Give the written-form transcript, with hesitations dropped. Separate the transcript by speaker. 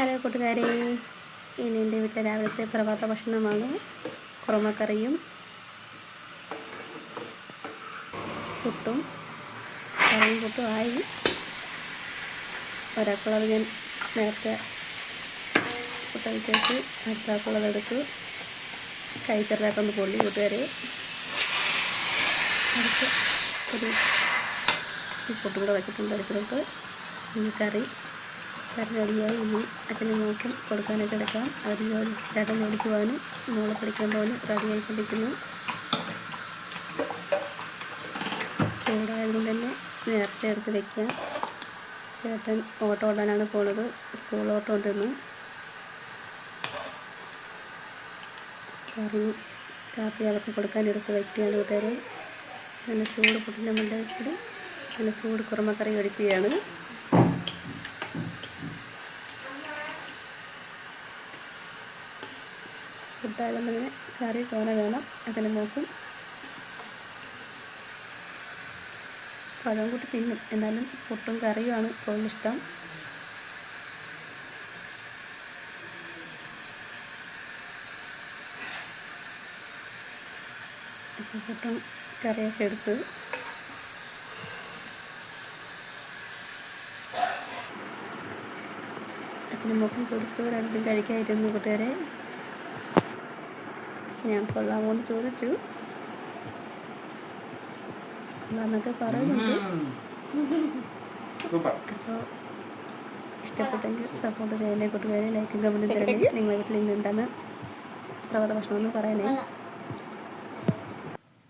Speaker 1: Hello കൂട്ടുകാരെ, ഇനി എൻ്റെ വീട്ടിലെ രാവിലത്തെ പ്രഭാത ഭക്ഷണമാണ് കുറുമക്കറിയും പുട്ടും. കറിയും പുട്ടും ആയി. ഒരാൾക്കുള്ളത് ഞാൻ നേരത്തെ പുട്ടഴിച്ച് വെച്ച് അടുത്താൾക്കുള്ളത് എടുത്ത് കഴിച്ചെറുതാക്കൊന്ന് പൊള്ളി. കൂട്ടുകാരെ, അടുത്ത് ഒരു പുട്ടും കൂടെ വെച്ചിട്ടുണ്ട് അടുത്തിലോട്ട്. ഇനി കറി റെഡിയായി. ഇനി അച്ഛനും മോൾക്കും കൊടുക്കാനായിട്ട് എടുക്കാം. അവർ ചേട്ടൻ ജോലിക്ക് പോകാനും മോളെ പഠിക്കാൻ പോകാനും റെഡിയായിക്കൊണ്ടിരിക്കുന്നു. ചൂടായതുകൊണ്ട് തന്നെ നേരത്തെ എടുത്ത് വയ്ക്കാം. ചേട്ടൻ ഓട്ടോ ഓടാനാണ് പോണത്, സ്കൂൾ ഓട്ടോ ഉണ്ടെന്ന്. കറിയും കാപ്പി അവർക്ക് കൊടുക്കാൻ എടുത്ത് വയ്ക്കുകയാണ് കൂട്ടുകാരെ. നല്ല ചൂട് പുട്ടിൻ്റെ മണ്ടയിൽ കൂടി നല്ല ചൂട് കുറുമക്കറി ഒഴിക്കുകയാണ്. പുട്ടായതുകൊണ്ട് തന്നെ കറി തോനെ വേണം. അതിന് നോക്കും പഴം കൂട്ടി തിന്നും, എന്നാലും പുട്ടും കറിയുമാണ് കൂടുതലിഷ്ടം. ഇപ്പോൾ പുട്ടും കറിയൊക്കെ എടുത്ത് അച്ഛനും മോക്കും കൊടുത്ത് രണ്ടും കഴിക്കാതിരുന്നു കൂട്ടുകാരെ. ഞാൻ കൊള്ളാമോ എന്ന് ചോദിച്ചു. കൊള്ളാമെന്നൊക്കെ പറയുന്നുണ്ട്. അപ്പോൾ ഇഷ്ടപ്പെട്ടെങ്കിൽ സപ്പോർട്ട് ചെയ്യണേ കൂട്ടുകാരെ. ലൈക്കും കമൻറ്റും തരണേ. നിങ്ങളുടെ വീട്ടിൽ ഇന്ന് എന്താണ് പ്രഭാത ഭക്ഷണമെന്ന് പറയണേ.